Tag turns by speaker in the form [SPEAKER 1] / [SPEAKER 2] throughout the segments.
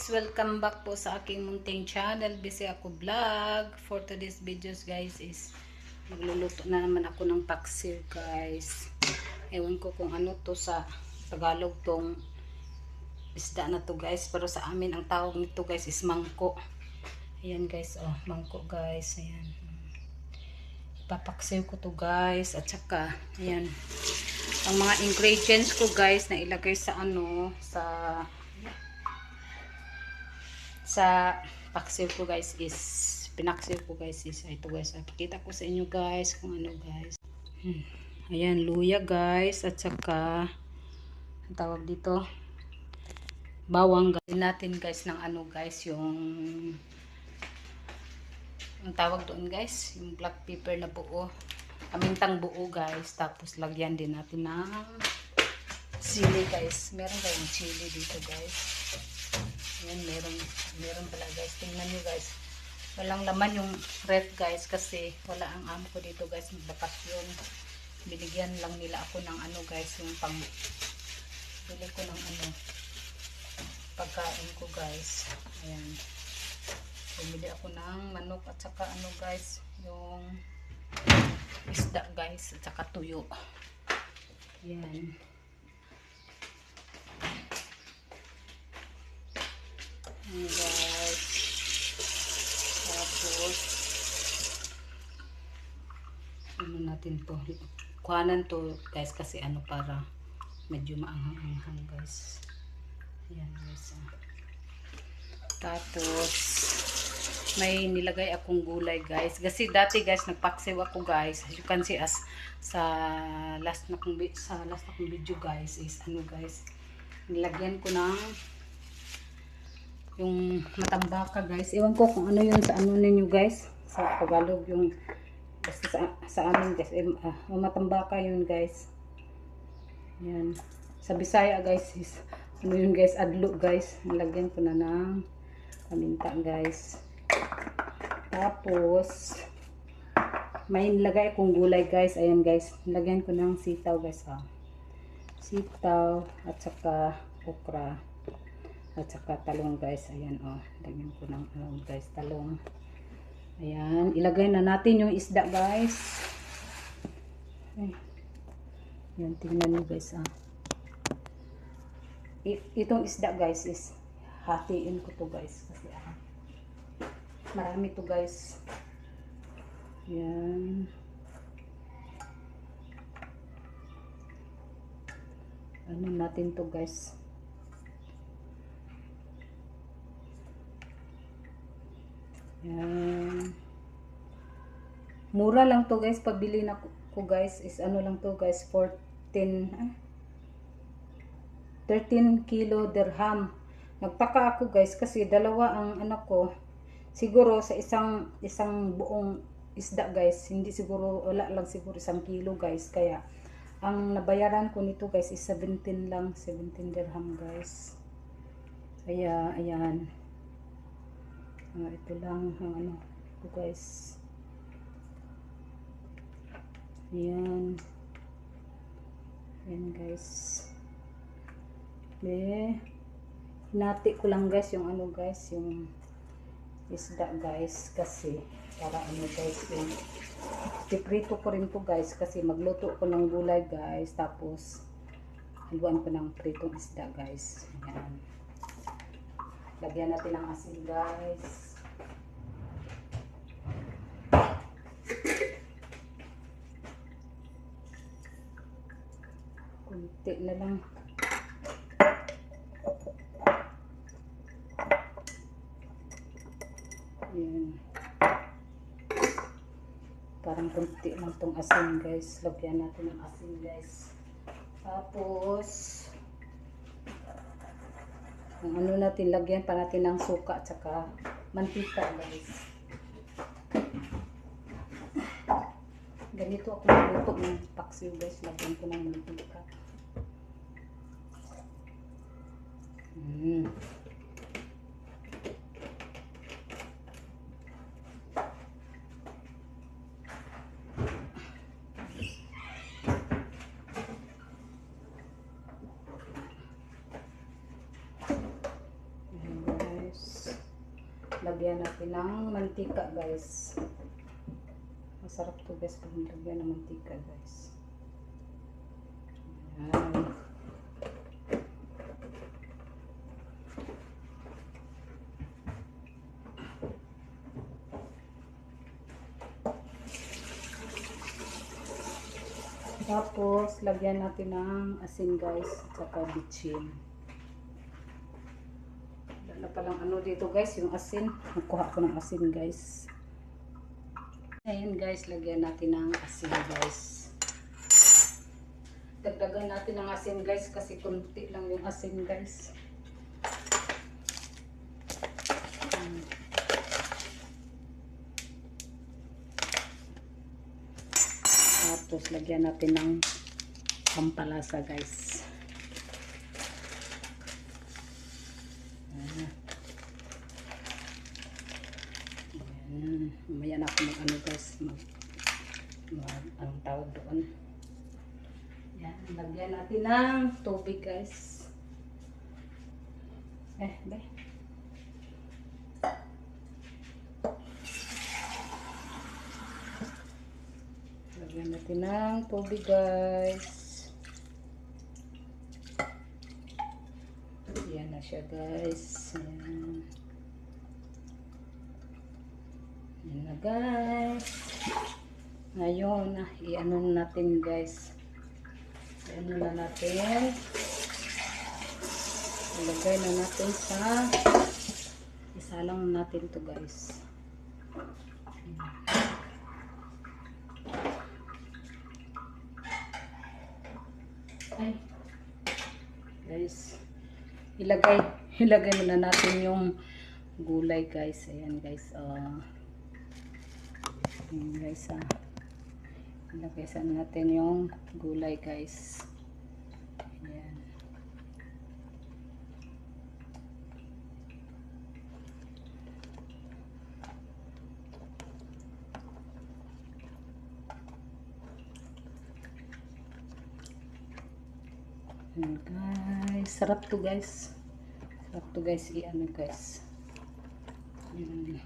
[SPEAKER 1] welcome back po sa aking munting channel, Busy Ako Vlog. For today's videos guys is magluluto na naman ako ng paksiw guys. Ewan ko kung ano to sa Tagalog tong isda na to guys, pero sa amin ang tawag nito guys is mangko. Ayan guys, oh mangko guys, ayan. Ipapaksiw ko to guys, at saka ayan ang mga ingredients ko guys na ilagay sa ano, sa paksiw ko guys is pinaksiw ko guys is ito guys. Pakita ko sa inyo guys kung ano guys. Ayan, luya guys, at saka ang tawag dito bawang. Gawin natin guys ng ano guys, yung ang tawag doon guys, yung black pepper na buo, pamintang buo guys. Tapos lagyan din natin ng chili guys. Meron kayong chili dito guys. Ayan, meron pala guys. Tingnan nyo guys. Walang laman yung ref guys kasi wala ang amo ko dito guys. Magbakasyon. Binigyan lang nila ako ng ano guys, yung pang bili ko ng ano pagkain ko guys. Ayan. Bumili ako ng manok at saka ano guys, yung isda guys at saka tuyo. Ayan. Guys, tapos ano natin to, kuhanan to guys kasi ano para medyo maanghang-anghang guys. Ayan guys, tapos may nilagay akong gulay guys kasi dati guys nagpaksiw ako guys, as you can see as sa last na kong video guys is ano guys, nilagyan ko ng yung matambaka guys. Ewan ko kung ano yun sa ano ninyo guys, sa Tagalog yung basta sa amin guys, matambaka yun guys. Yan. Sa Bisaya guys is ano yun guys, adlo guys. Nilagyan ko na ng paminta guys. Tapos may nilagay akong gulay guys. Ayan guys, nilagyan ko ng sitaw guys. Sitaw at saka okra at saka talong guys. Ayan, lagyan ko ng guys, talong. Ayan, ilagay na natin yung isda guys. Ayan, tingnan nyo guys. Itong isda guys is hatiin ko to guys kasi marami to guys. Ayan. Ano natin to guys. Yan. Mura lang to guys, pabili na ko guys is ano lang to guys, 13 kilo dirham. Nagtaka ako guys kasi dalawa ang anak ko. Siguro sa isang buong isda guys, hindi siguro, wala lang siguro 1 kilo guys. Kaya ang nabayaran ko nito guys is 17 dirham guys. Kaya ayan. Ito lang ang ano ito guys. Ayan. Ayan guys. Hinati ko lang guys yung ano guys, yung isda guys kasi para ano guys, yung piprito ko rin to guys kasi magluto ko ng gulay guys, tapos haluan ko ng pritong isda guys. Ayan. Lagyan natin ng asin guys. Kunti na lang. Ayan. Parang kunti lang tong asin guys. Lagyan natin ng asin guys. Tapos ang ano natin, lagyan pa natin ng suka at saka mantika guys. Ganito ako magluto ng paksiw guys. Lagyan ko ng mantika. lagyan natin ng mantika guys. Masarap to guys pag lagyan ng mantika guys. Ayan. Tapos, lagyan natin ng asin guys, at saka bitchin. Wala na palang ano dito guys, yung asin. Nakuha ko ng asin guys. Ayan guys, lagyan natin ng asin guys. Dagdagan natin ng asin guys, kasi kunti lang yung asin guys. Tapos lagyan natin ng pampalasa guys. Ayan. Mamaya na ako mag ano guys, anong tawag doon. Yan, lagyan natin ng tubig guys. Be. Lagyan natin ng tubig guys. Yan na siya guys. Ayan. Yan na guys. Ngayon, i-ano natin guys. I-ano na natin. Ilagay na natin sa isalang natin to guys. Ay. Guys. Ilagay muna natin yung gulay guys. Ayan guys. Ayan guys. Ilagay natin yung gulay guys. Ayan. Ayan guys. Sarap to guys. Sarap to guys. I-ano guys. Ayan.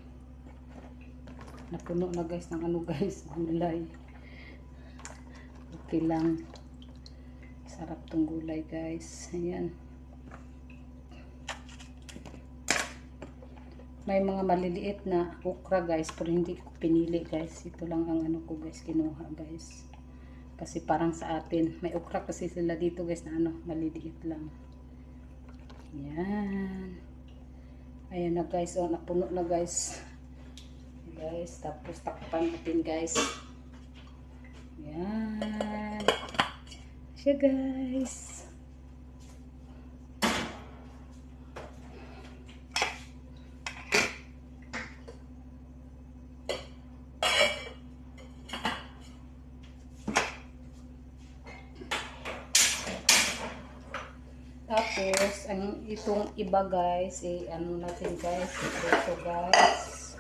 [SPEAKER 1] Napuno na guys ng ano guys. Gulay. Okay lang. Sarap tong gulay guys. Ayan. May mga maliliit na okra guys, pero hindi ko pinili guys. Ito lang ang ano ko guys, kinuha guys. Kasi parang sa atin, may okra kasi sila dito guys na ano, maliliit lang. Ayan. Ayan na guys, napuno na guys. Guys, tapos takpan natin guys. Ayan. Siya guys. Tapos, ang itong iba guys, ano natin guys, ito guys.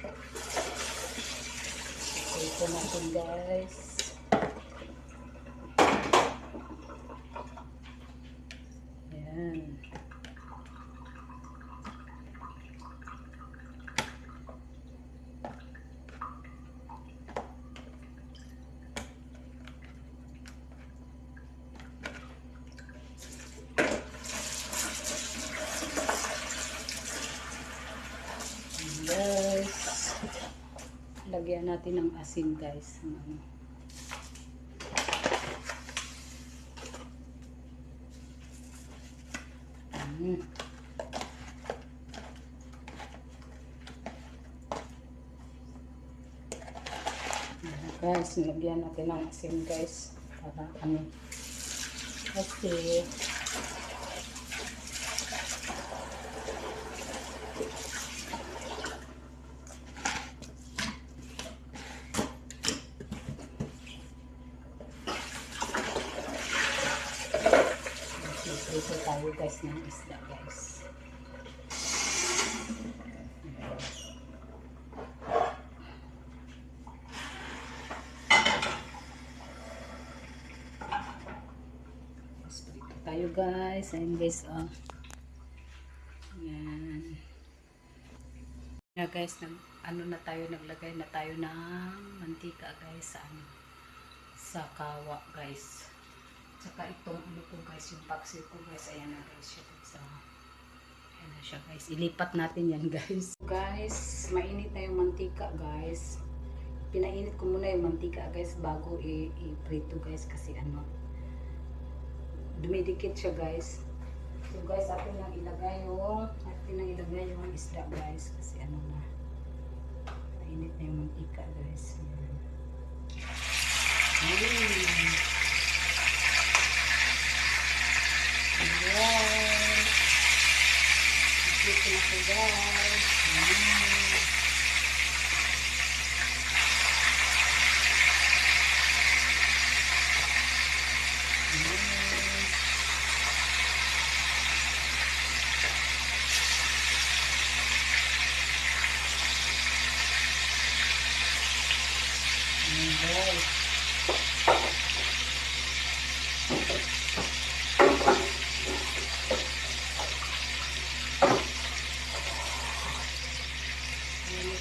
[SPEAKER 1] Ito natin guys. Ayan. Guys, lagyan natin ng asin guys. Guys, lagyan natin ng asin guys para ano. Okay. Ito tayo guys ng isda guys. Ito tayo guys. Ayan guys. Ayan. Na guys, naglagay na tayo ng mantika guys sa kawa guys. Saka itong ano ko guys, yung paksiw ko guys, ayan na guys siya guys. Ayan na siya guys. Ilipat natin yan guys. Guys, mainit na yung mantika guys. Pinainit ko muna yung mantika guys bago i-prito guys kasi dumidikit siya guys. So guys, atin lang ilagay yung isda guys kasi mainit na yung mantika guys. Ayan. Ito na ko guys.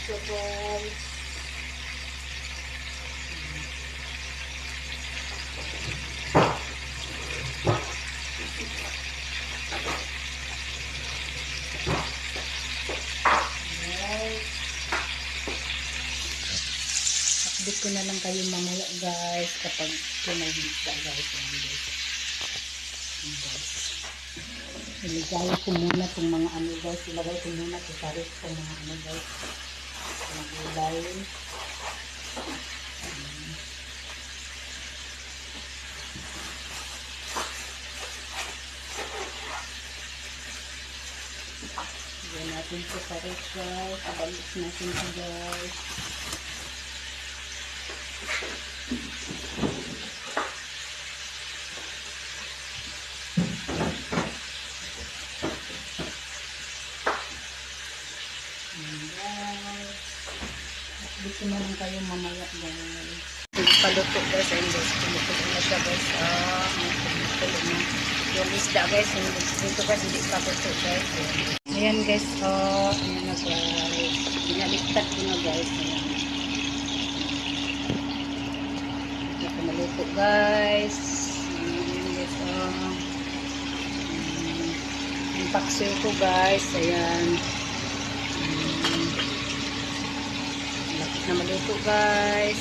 [SPEAKER 1] So guys, update ko na lang kayo mamaya guys kapag pinahita guys. Ilagay ko muna itong mga guys, ilagay ko muna ito mga guys. Gulay. Lagyan natin ito sa ref guys. Abalik natin ito guys. Dito na lang kayo mamaya guys. Paluto guys. Ayun guys. Paluto na siya guys. Yung isda guys. Dito guys. Hindi paluto guys. Ayan guys. Ayan na guys. Binaliktad ko na guys. Ito maluto guys. Ayan guys. Yung paksiw ko guys. Ayan. Na maluto guys.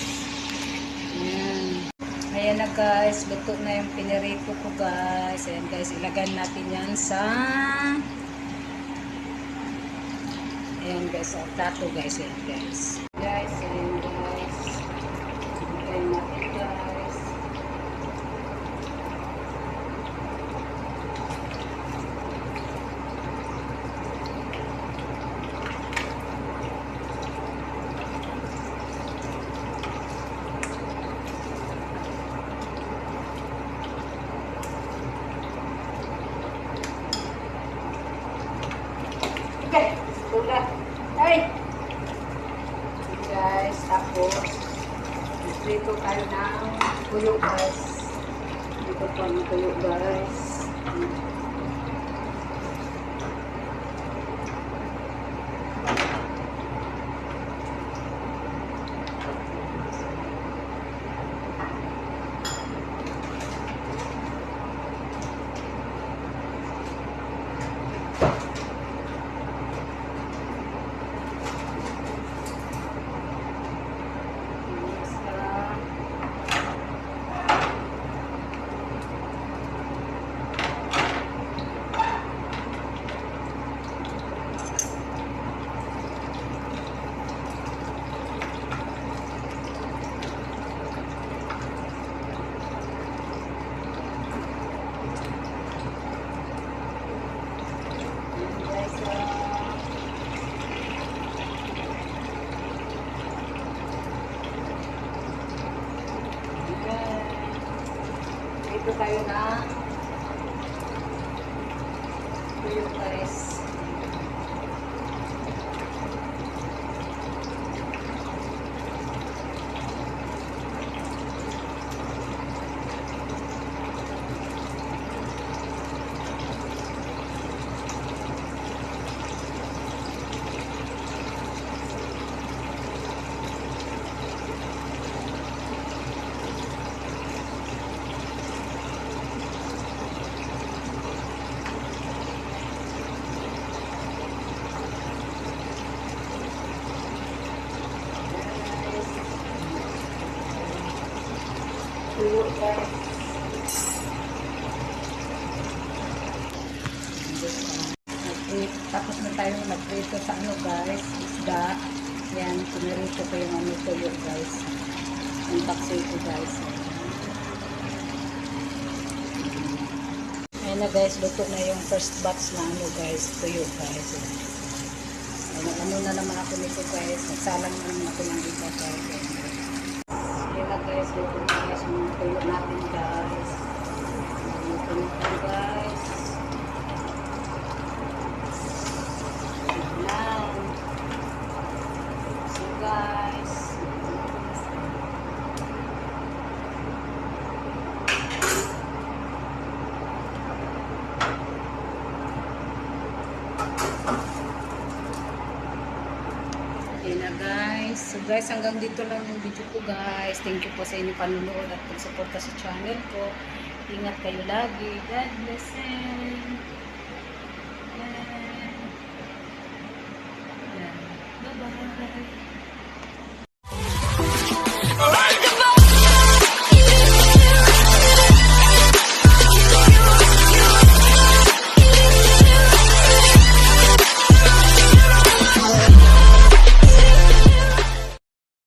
[SPEAKER 1] Ayan na guys, luto na yung pinirito ko guys. Ayan guys, ilagay natin yan sa ayan guys, sa plato guys. Ayan guys. Ayan guys. Ilagay natin guys. Ulat. Ay! Guys, tapos dito tayo ng tuyo guys. Dito po ang tuyo guys. Dito tayo na tuyo guys. tuyo guys. Tapos na tayo magprito sa ano guys, isda. Yan, pinarito ko yung ano tuyo guys. Yung paksiw ko guys. Ayan na guys, luto na yung first batch na ano guys, tuyo guys. Ano na naman ako nito guys, nagsalang na naman ako ng iba guys. Ayan na guys, luto na guys yung tuyo natin guys. Luto na guys. Lang. So guys. Ayan na guys. So guys, hanggang dito lang yung video ko guys. Thank you po sa inyong panunood at pagsuporta sa channel ko. Ingat kayo lagi. God bless and bye-bye.